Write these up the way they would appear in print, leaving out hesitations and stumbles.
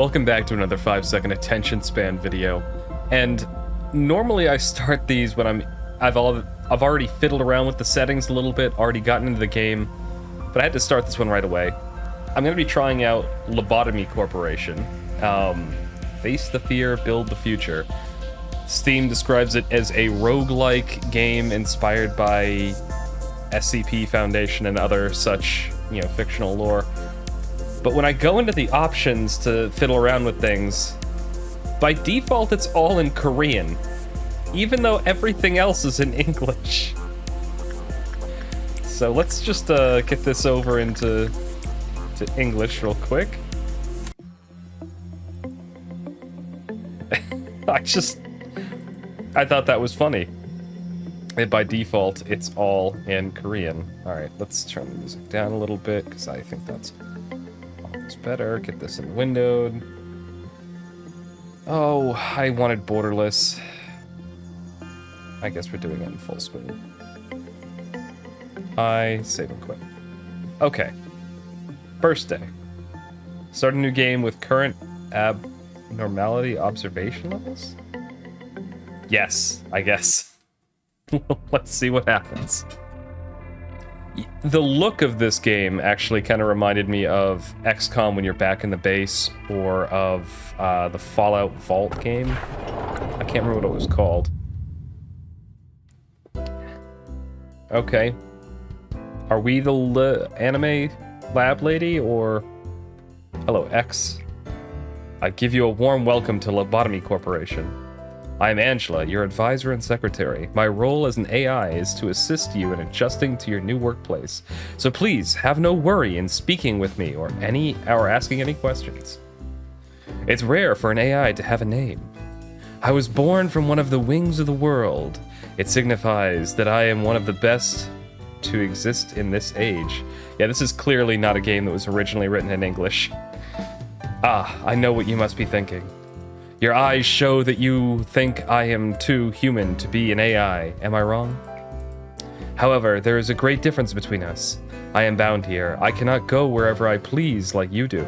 Welcome back to another 5-second attention span video. And normally I start these when I've already fiddled around with the settings a little bit, already gotten into the game, but I had to start this one right away. I'm going to be trying out Lobotomy Corporation. Face the fear, build the future. Steam describes it as a roguelike game inspired by SCP Foundation and other such, fictional lore. But when I go into the options to fiddle around with things, by default it's all in Korean, even though everything else is in English. So let's just get this over into English real quick. I thought that was funny. And by default, it's all in Korean. Alright, let's turn the music down a little bit, because I think that's always better. Get this in windowed. Oh, I wanted borderless. I guess we're doing it in full screen. Save and quit. Okay. First day. Start a new game with current abnormality observation levels? Yes, I guess. Let's see what happens. The look of this game actually kind of reminded me of XCOM when you're back in the base, or of the Fallout Vault game. I can't remember what it was called. Okay. Are we the anime lab lady, or... Hello, X. I give you a warm welcome to Lobotomy Corporation. I am Angela, your advisor and secretary. My role as an AI is to assist you in adjusting to your new workplace. So please, have no worry in speaking with me or asking any questions. It's rare for an AI to have a name. I was born from one of the wings of the world. It signifies that I am one of the best to exist in this age. Yeah, this is clearly not a game that was originally written in English. Ah, I know what you must be thinking. Your eyes show that you think I am too human to be an AI. Am I wrong? However, there is a great difference between us. I am bound here. I cannot go wherever I please like you do.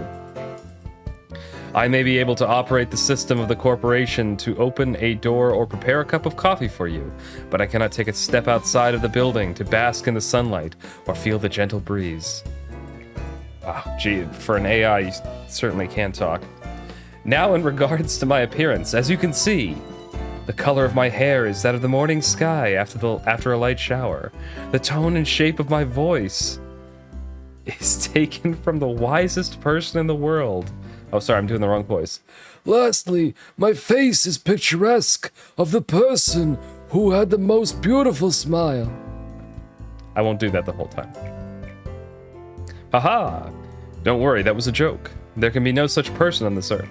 I may be able to operate the system of the corporation to open a door or prepare a cup of coffee for you, but I cannot take a step outside of the building to bask in the sunlight or feel the gentle breeze. Oh, gee, for an AI, you certainly can talk. Now in regards to my appearance, as you can see, the color of my hair is that of the morning sky after a light shower. The tone and shape of my voice is taken from the wisest person in the world. Oh, sorry, I'm doing the wrong voice. Lastly, my face is picturesque of the person who had the most beautiful smile. I won't do that the whole time. Haha! Don't worry, that was a joke. There can be no such person on this earth.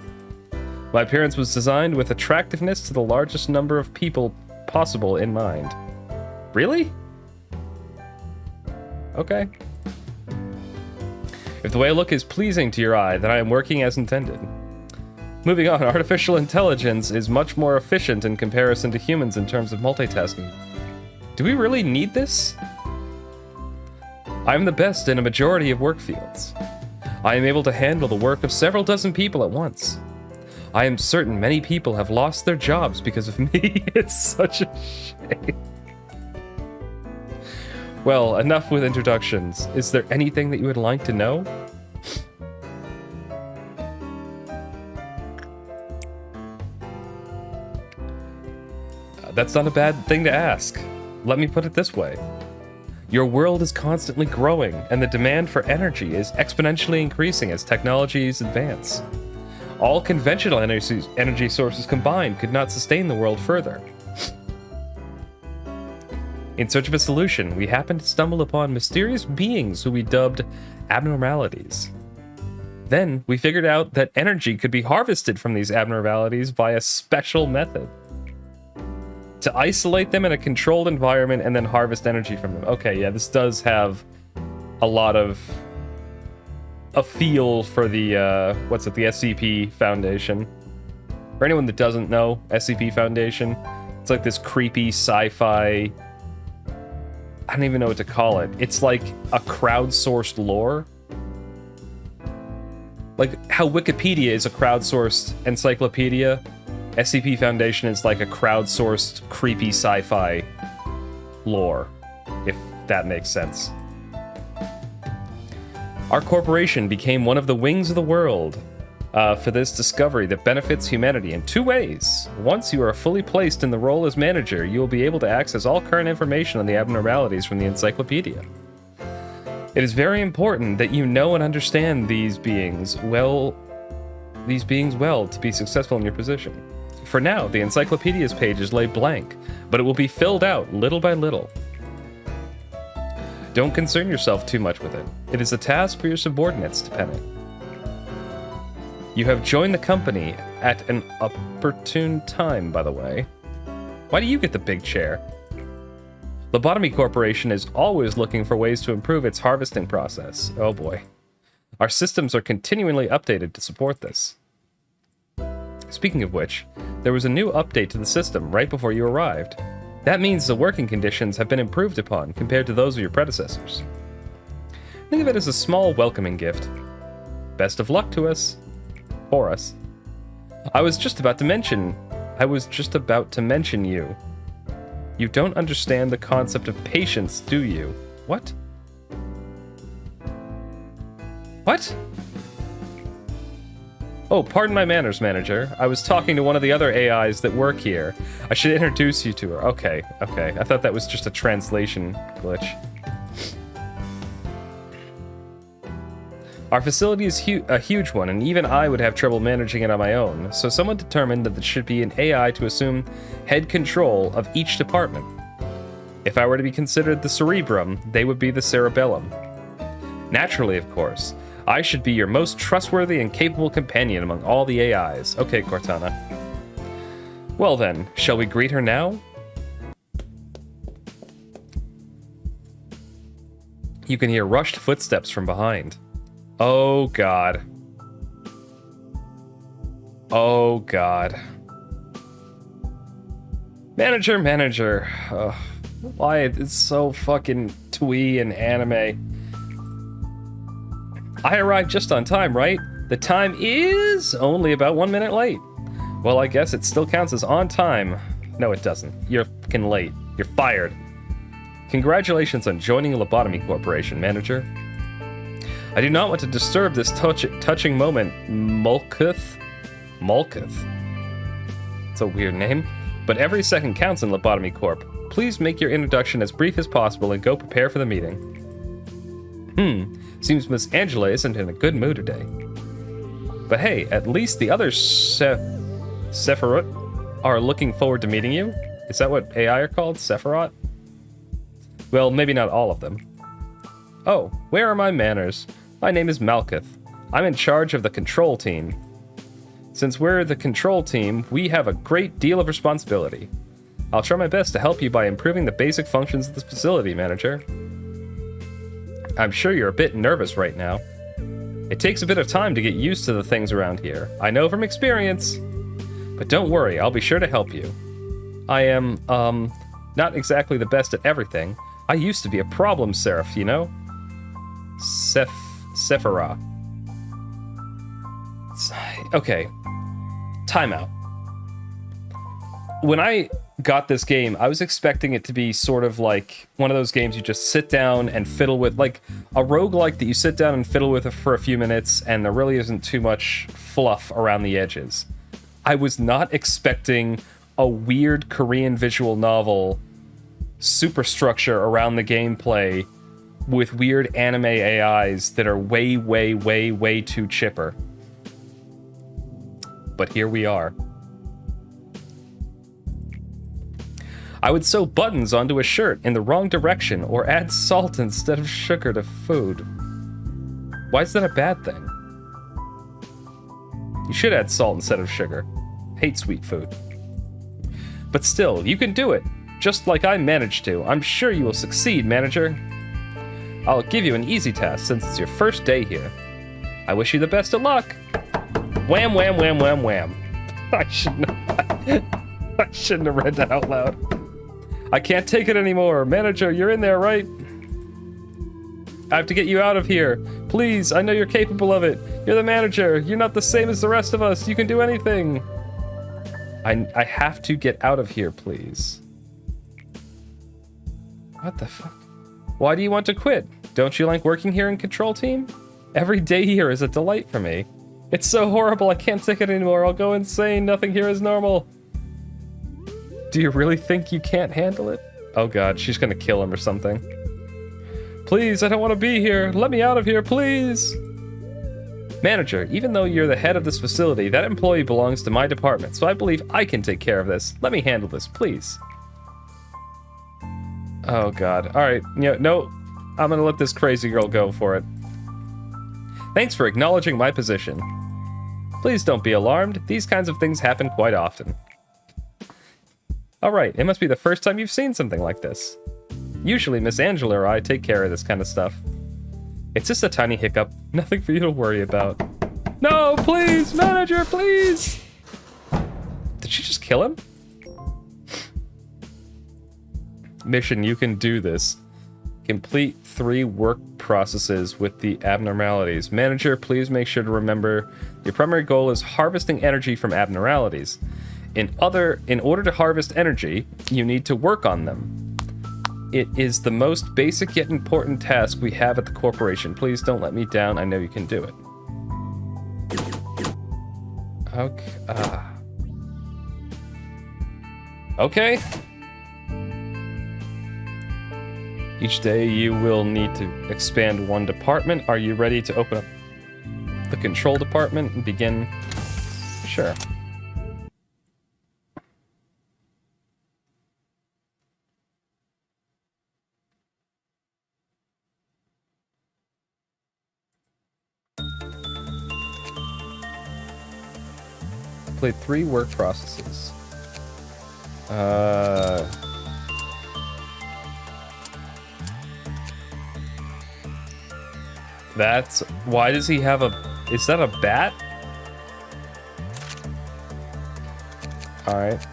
My appearance was designed with attractiveness to the largest number of people possible in mind. Really? Okay. If the way I look is pleasing to your eye, then I am working as intended. Moving on, artificial intelligence is much more efficient in comparison to humans in terms of multitasking. Do we really need this? I am the best in a majority of work fields. I am able to handle the work of several dozen people at once. I am certain many people have lost their jobs because of me. It's such a shame. Well, enough with introductions. Is there anything that you would like to know? That's not a bad thing to ask. Let me put it this way. Your world is constantly growing, and the demand for energy is exponentially increasing as technologies advance. All conventional energy sources combined could not sustain the world further. In search of a solution, we happened to stumble upon mysterious beings who we dubbed abnormalities. Then, we figured out that energy could be harvested from these abnormalities by a special method. To isolate them in a controlled environment and then harvest energy from them. Okay, yeah, this does have a lot of a feel for the, the SCP Foundation. For anyone that doesn't know, SCP Foundation, it's like this creepy sci-fi, I don't even know what to call it. It's like a crowdsourced lore. Like how Wikipedia is a crowdsourced encyclopedia, SCP Foundation is like a crowdsourced creepy sci-fi lore, if that makes sense. Our corporation became one of the wings of the world for this discovery that benefits humanity in 2 ways. Once you are fully placed in the role as manager, you will be able to access all current information on the abnormalities from the encyclopedia. It is very important that you know and understand these beings well to be successful in your position. For now, the encyclopedia's pages lay blank, but it will be filled out little by little. Don't concern yourself too much with it. It is a task for your subordinates to pen it. You have joined the company at an opportune time, by the way. Why do you get the big chair? Lobotomy Corporation is always looking for ways to improve its harvesting process. Oh boy. Our systems are continually updated to support this. Speaking of which, there was a new update to the system right before you arrived. That means the working conditions have been improved upon compared to those of your predecessors. Think of it as a small welcoming gift. Best of luck to us. For us. I was just about to mention you. You don't understand the concept of patience, do you? What? What? Oh, pardon my manners, manager. I was talking to one of the other AIs that work here. I should introduce you to her. Okay. I thought that was just a translation glitch. Our facility is a huge one, and even I would have trouble managing it on my own, so someone determined that there should be an AI to assume head control of each department. If I were to be considered the cerebrum, they would be the cerebellum. Naturally, of course, I should be your most trustworthy and capable companion among all the AIs. Okay, Cortana. Well then, shall we greet her now? You can hear rushed footsteps from behind. Oh god. Oh god. Manager. Why it's so fucking twee and anime. I arrived just on time, right? The time is only about 1 minute late. Well, I guess it still counts as on time. No, it doesn't. You're fucking late. You're fired. Congratulations on joining Lobotomy Corporation, manager. I do not want to disturb this touching moment, Mulkuth? It's a weird name. But every second counts in Lobotomy Corp. Please make your introduction as brief as possible and go prepare for the meeting. Seems Miss Angela isn't in a good mood today. But hey, at least the other Sephiroth are looking forward to meeting you. Is that what AI are called? Sephiroth? Well, maybe not all of them. Oh, where are my manners? My name is Malkuth. I'm in charge of the control team. Since we're the control team, we have a great deal of responsibility. I'll try my best to help you by improving the basic functions of this facility, manager. I'm sure you're a bit nervous right now. It takes a bit of time to get used to the things around here. I know from experience. But don't worry, I'll be sure to help you. I am, not exactly the best at everything. I used to be a problem seraph, you know? Sephira. Okay. Timeout. When I got this game, I was expecting it to be sort of like one of those games you just sit down and fiddle with, like a roguelike that you sit down and fiddle with for a few minutes and there really isn't too much fluff around the edges. I was not expecting a weird Korean visual novel superstructure around the gameplay with weird anime AIs that are way, way, way, way too chipper. But here we are. I would sew buttons onto a shirt in the wrong direction or add salt instead of sugar to food. Why is that a bad thing? You should add salt instead of sugar. Hate sweet food. But still, you can do it. Just like I managed to. I'm sure you will succeed, manager. I'll give you an easy task since it's your first day here. I wish you the best of luck. Wham, wham, wham, wham, wham. I shouldn't have read that out loud. I can't take it anymore. Manager, you're in there, right? I have to get you out of here. Please, I know you're capable of it. You're the manager. You're not the same as the rest of us. You can do anything. I have to get out of here, please. What the fuck? Why do you want to quit? Don't you like working here in control team? Every day here is a delight for me. It's so horrible, I can't take it anymore. I'll go insane. Nothing here is normal. Do you really think you can't handle it? Oh god, she's gonna kill him or something. Please, I don't want to be here. Let me out of here, please. Manager, even though you're the head of this facility, that employee belongs to my department, so I believe I can take care of this. Let me handle this, please. Oh god. Alright, no. I'm gonna let this crazy girl go for it. Thanks for acknowledging my position. Please don't be alarmed. These kinds of things happen quite often. Alright, it must be the first time you've seen something like this. Usually Miss Angela or I take care of this kind of stuff. It's just a tiny hiccup. Nothing for you to worry about. No, please, manager, please! Did she just kill him? Mission, you can do this. Complete 3 work processes with the abnormalities. Manager, please make sure to remember your primary goal is harvesting energy from abnormalities. In order to harvest energy, you need to work on them. It is the most basic yet important task we have at the corporation. Please don't let me down. I know you can do it. Okay. Okay. Each day you will need to expand 1 department. Are you ready to open up the control department and begin? Sure. Played 3 work processes. That's... Why does he have a... Is that a bat? Alright.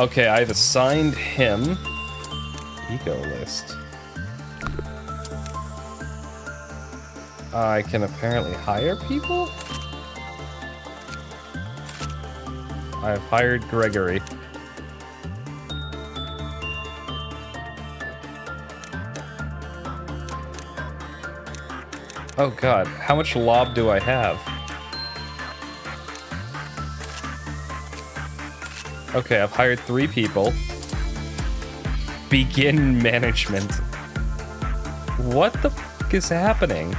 Okay, I've assigned him... Eco list. I can apparently hire people? I've hired Gregory. Oh god, how much lob do I have? Okay, I've hired 3 people. Begin management. What the fuck is happening?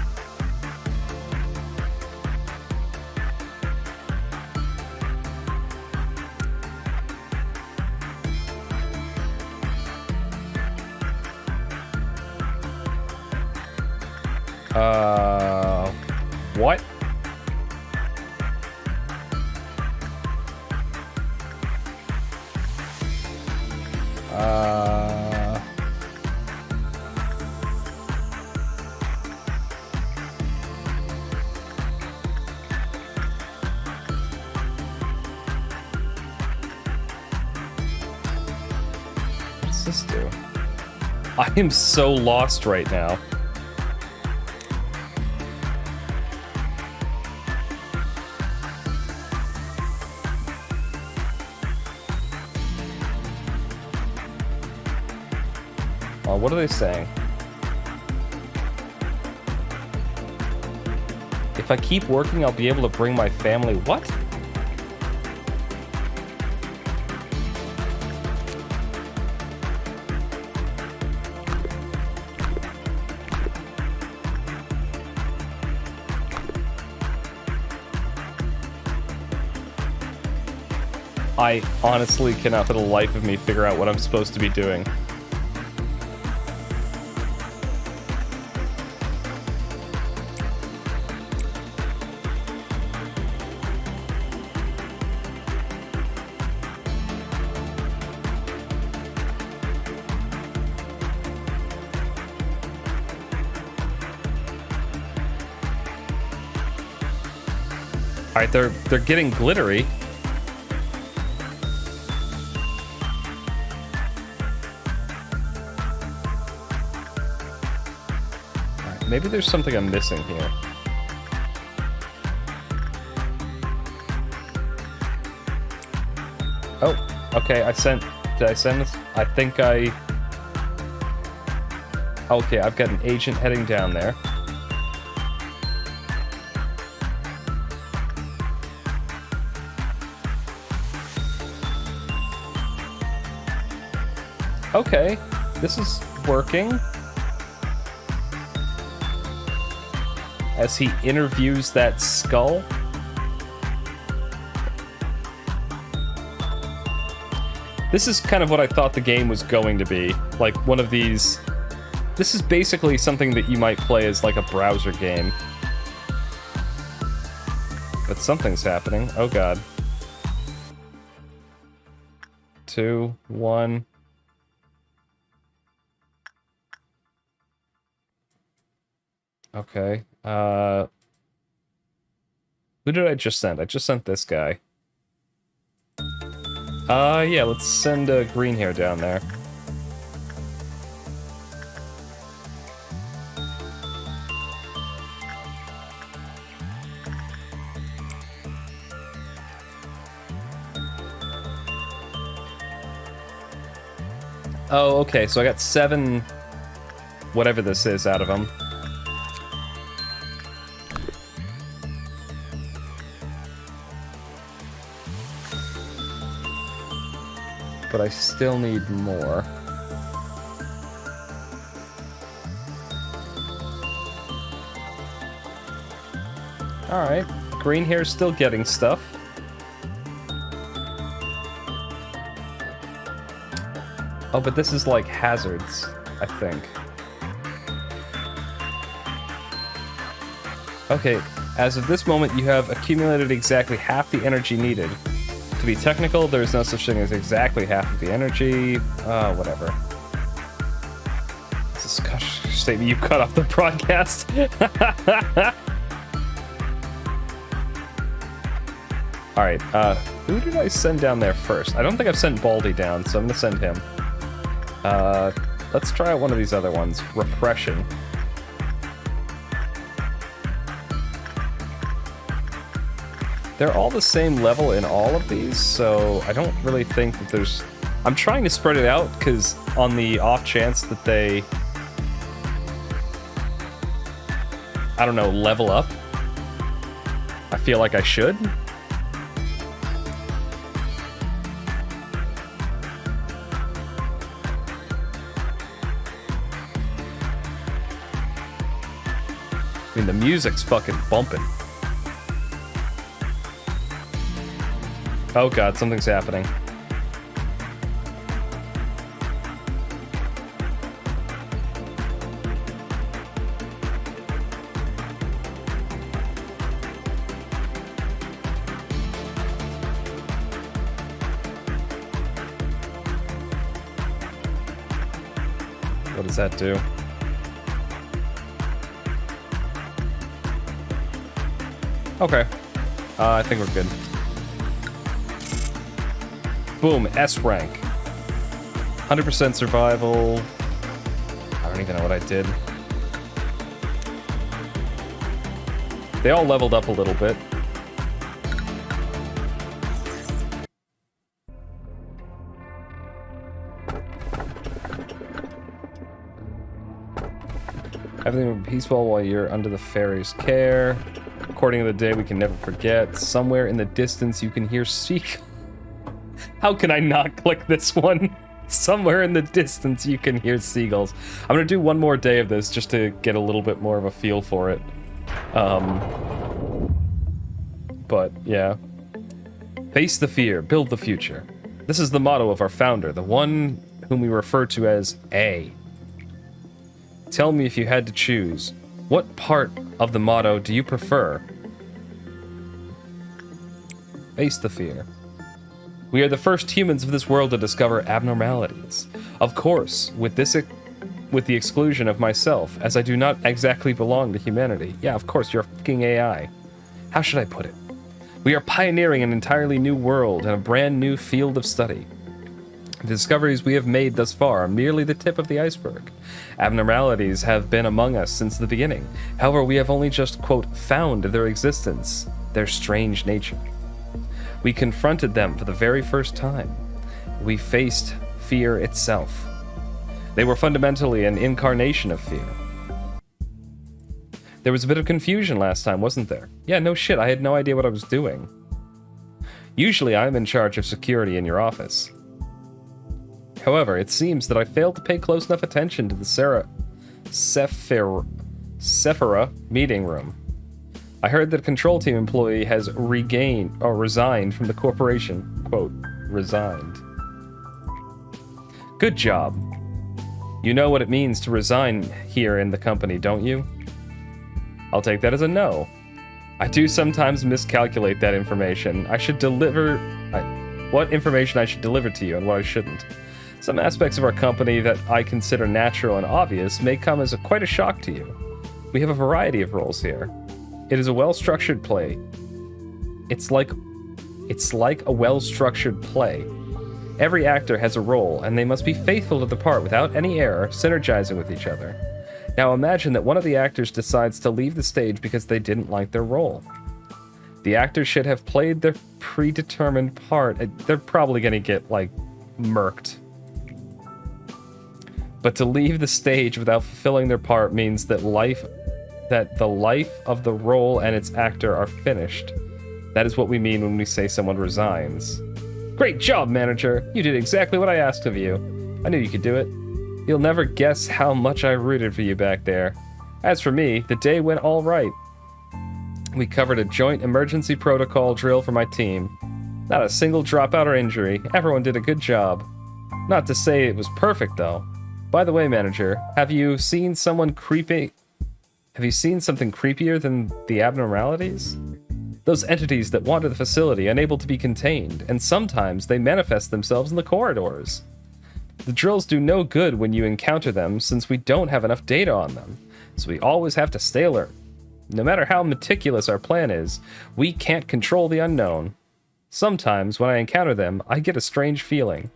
What? What's this do? I am so lost right now. What are they saying? If I keep working, I'll be able to bring my family... What? I honestly cannot for the life of me figure out what I'm supposed to be doing. Alright, they're getting glittery. Maybe there's something I'm missing here. Oh, okay, did I send this? I think I... Okay, I've got an agent heading down there. Okay, this is working. As he interviews that skull. This is kind of what I thought the game was going to be. Like one of these... This is basically something that you might play as like a browser game. But something's happening. Oh god. 2, 1... Okay, who did I just send? I just sent this guy. Yeah, let's send green hair down there. Oh, okay, so I got 7, whatever this is, out of them. But I still need more. Alright, green hair's still getting stuff. Oh, but this is like hazards, I think. Okay, as of this moment, you have accumulated exactly half the energy needed. To be technical, there is no such thing as exactly half of the energy. Whatever. This is statement you cut off the broadcast. Alright, who did I send down there first? I don't think I've sent Baldy down, so I'm gonna send him. Let's try out one of these other ones. Repression. They're all the same level in all of these, so I don't really think that there's... I'm trying to spread it out, because on the off chance that they... I don't know, level up. I feel like I should. I mean, the music's fucking bumping. Oh god, something's happening. What does that do? Okay. I think we're good. Boom, S rank. 100% survival. I don't even know what I did. They all leveled up a little bit. Everything will be peaceful while you're under the fairy's care. According to the day we can never forget. Somewhere in the distance you can hear How can I not click this one? Somewhere in the distance you can hear seagulls. I'm gonna do one more day of this just to get a little bit more of a feel for it. But yeah. Face the fear, build the future. This is the motto of our founder, the one whom we refer to as A. Tell me if you had to choose, what part of the motto do you prefer? Face the fear. We are the first humans of this world to discover abnormalities. Of course, with the exclusion of myself, as I do not exactly belong to humanity. Yeah, of course, you're a fucking AI. How should I put it? We are pioneering an entirely new world and a brand new field of study. The discoveries we have made thus far are merely the tip of the iceberg. Abnormalities have been among us since the beginning. However, we have only just, quote, found their existence, their strange nature. We confronted them for the very first time. We faced fear itself. They were fundamentally an incarnation of fear. There was a bit of confusion last time, wasn't there? Yeah, no shit, I had no idea what I was doing. Usually I'm in charge of security in your office. However, it seems that I failed to pay close enough attention to the Sephira meeting room. I heard that a control team employee has resigned from the corporation. Quote, resigned. Good job. You know what it means to resign here in the company, don't you? I'll take that as a no. I do sometimes miscalculate that information. I should deliver... what information I should deliver to you and what I shouldn't. Some aspects of our company that I consider natural and obvious may come as quite a shock to you. We have a variety of roles here. It is a well-structured play. It's like a well-structured play. Every actor has a role, and they must be faithful to the part without any error, synergizing with each other. Now imagine that one of the actors decides to leave the stage because they didn't like their role. The actor should have played their predetermined part. They're probably gonna get, like, murked. But to leave the stage without fulfilling their part means that the life of the role and its actor are finished. That is what we mean when we say someone resigns. Great job, manager! You did exactly what I asked of you. I knew you could do it. You'll never guess how much I rooted for you back there. As for me, the day went all right. We covered a joint emergency protocol drill for my team. Not a single dropout or injury. Everyone did a good job. Not to say it was perfect, though. By the way, manager, have you seen something creepier than the abnormalities? Those entities that wander the facility, unable to be contained, and sometimes they manifest themselves in the corridors. The drills do no good when you encounter them, since we don't have enough data on them, so we always have to stay alert. No matter how meticulous our plan is, we can't control the unknown. Sometimes, when I encounter them, I get a strange feeling.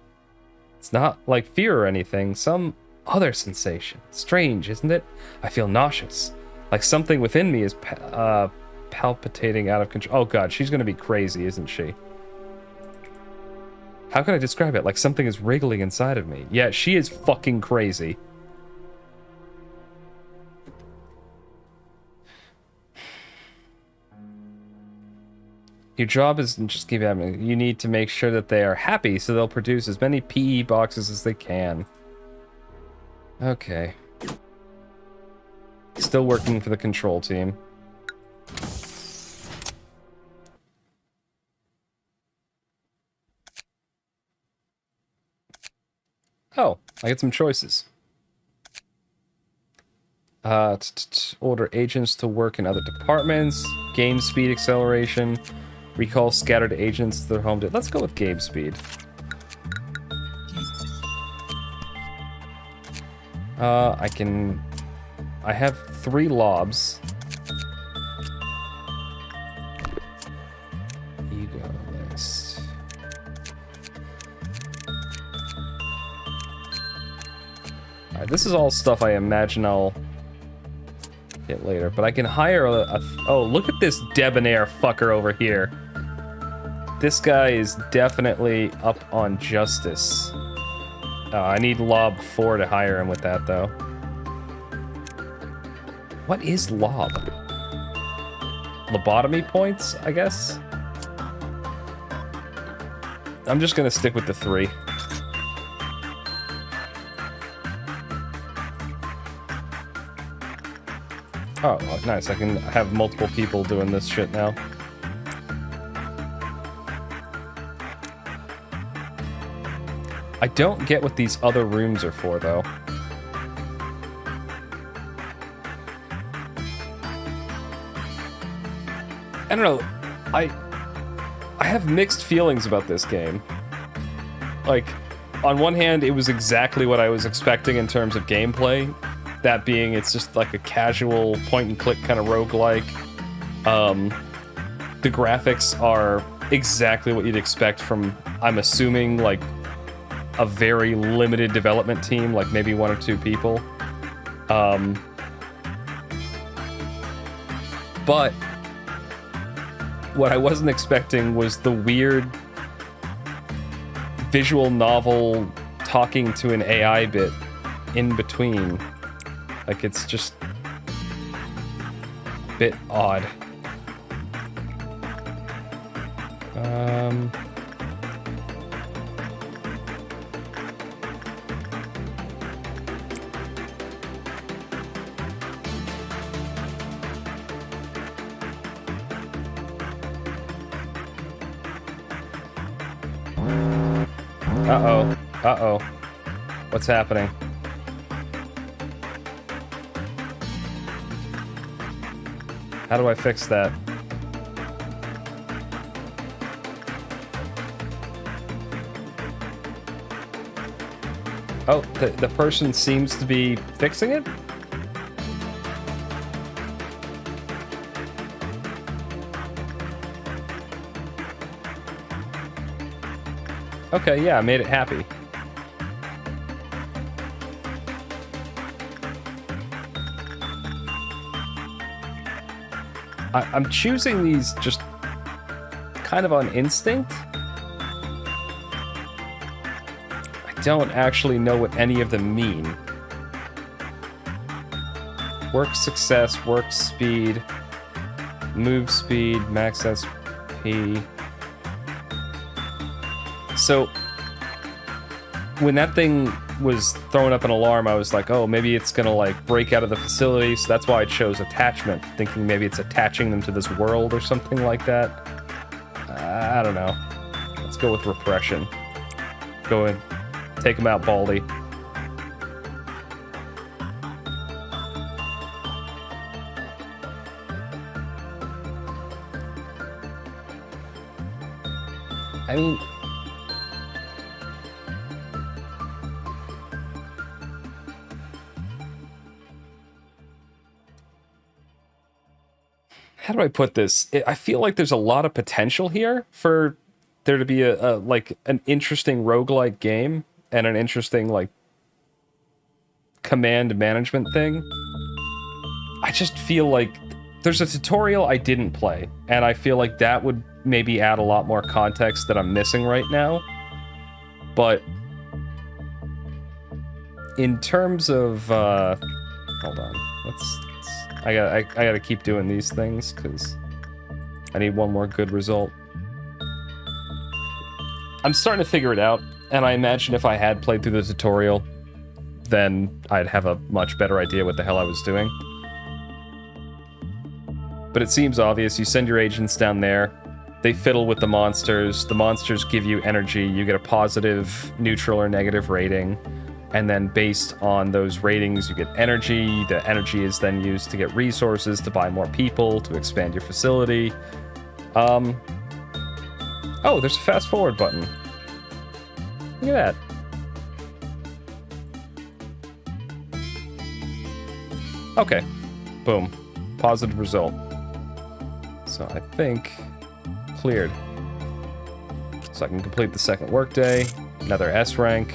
It's not like fear or anything, some other sensation. Strange, isn't it? I feel nauseous, like something within me is palpitating out of control. Oh god, she's gonna be crazy, isn't she? How can I describe it? Like something is wriggling inside of me. Yeah, she is fucking crazy. Your job isn't just keep happening. You need to make sure that they are happy so they'll produce as many PE boxes as they can. Okay. Still working for the control team. Oh, I get some choices. Order agents to work in other departments. Game speed acceleration. Recall scattered agents to their home. Let's go with game speed. I have 3 lobs. Ego list. Alright, this is all stuff I imagine I'll get later, but I can hire oh, look at this debonair fucker over here. This guy is definitely up on justice. I need Lob 4 to hire him with that, though. What is Lob? Lobotomy points, I guess? I'm just gonna stick with the 3. Oh, nice. I can have multiple people doing this shit now. I don't get what these other rooms are for, though. I don't know. I have mixed feelings about this game. Like, on one hand, it was exactly what I was expecting in terms of gameplay. That being, it's just like a casual point-and-click kind of roguelike. The graphics are exactly what you'd expect from, I'm assuming, like, a very limited development team, like maybe 1 or 2 people. But what I wasn't expecting was the weird visual novel talking to an AI bit in between. Like, it's just a bit odd. Uh-oh. Uh-oh. What's happening? How do I fix that? Oh, the person seems to be fixing it? Okay, yeah, I made it happy. I'm choosing these just kind of on instinct. I don't actually know what any of them mean. Work success, work speed, move speed, max SP. So when that thing was throwing up an alarm, I was like, oh, maybe it's gonna like break out of the facility. So that's why I chose attachment, thinking maybe it's attaching them to this world or something like that. I don't know. Let's go with repression. Go and take him out, Baldy. I mean, how do I put this? I feel like there's a lot of potential here for there to be a like an interesting roguelike game and an interesting like command management thing. I just feel like there's a tutorial I didn't play, and I feel like that would maybe add a lot more context that I'm missing right now. But in terms of hold on, I gotta keep doing these things because I need one more good result. I'm starting to figure it out, and I imagine if I had played through the tutorial, then I'd have a much better idea what the hell I was doing. But it seems obvious. You send your agents down there, they fiddle with the monsters give you energy, you get a positive, neutral, or negative rating, and then based on those ratings you get energy. The energy is then used to get resources, to buy more people, to expand your facility. Oh, there's a fast forward button. Look at that. Okay, boom, positive result. So I think cleared. So I can complete the second workday, another S rank.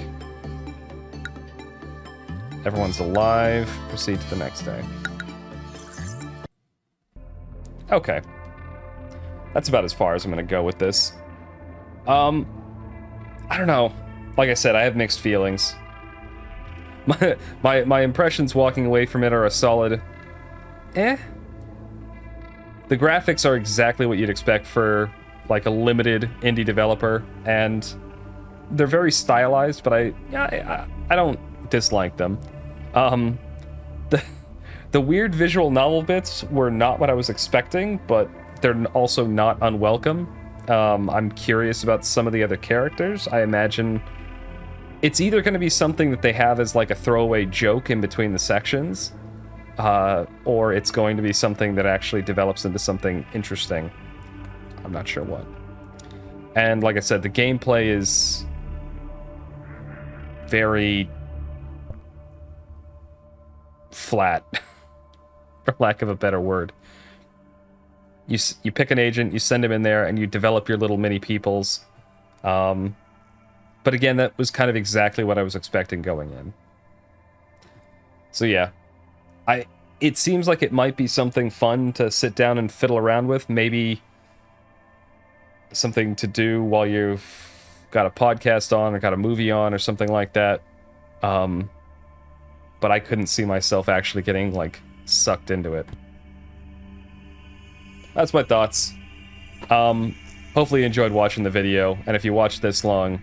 Everyone's alive. Proceed to the next day. Okay. That's about as far as I'm gonna go with this. I don't know. Like I said, I have mixed feelings. My impressions walking away from it are a solid eh. The graphics are exactly what you'd expect for like a limited indie developer, and they're very stylized, but I don't dislike them. The weird visual novel bits were not what I was expecting, but they're also not unwelcome. I'm curious about some of the other characters. I imagine it's either going to be something that they have as like a throwaway joke in between the sections, or it's going to be something that actually develops into something interesting. I'm not sure what. And like I said, the gameplay is very flat, for lack of a better word. You pick an agent, you send him in there, and you develop your little mini peoples. But again, that was kind of exactly what I was expecting going in. So yeah, it seems like it might be something fun to sit down and fiddle around with. Maybe something to do while you've got a podcast on or got a movie on or something like that. But I couldn't see myself actually getting, like, sucked into it. That's my thoughts. Hopefully you enjoyed watching the video, and if you watched this long...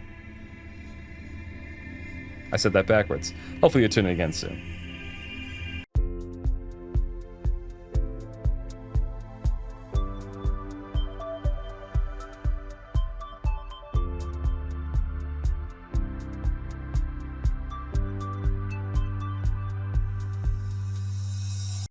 I said that backwards. Hopefully you'll tune in again soon.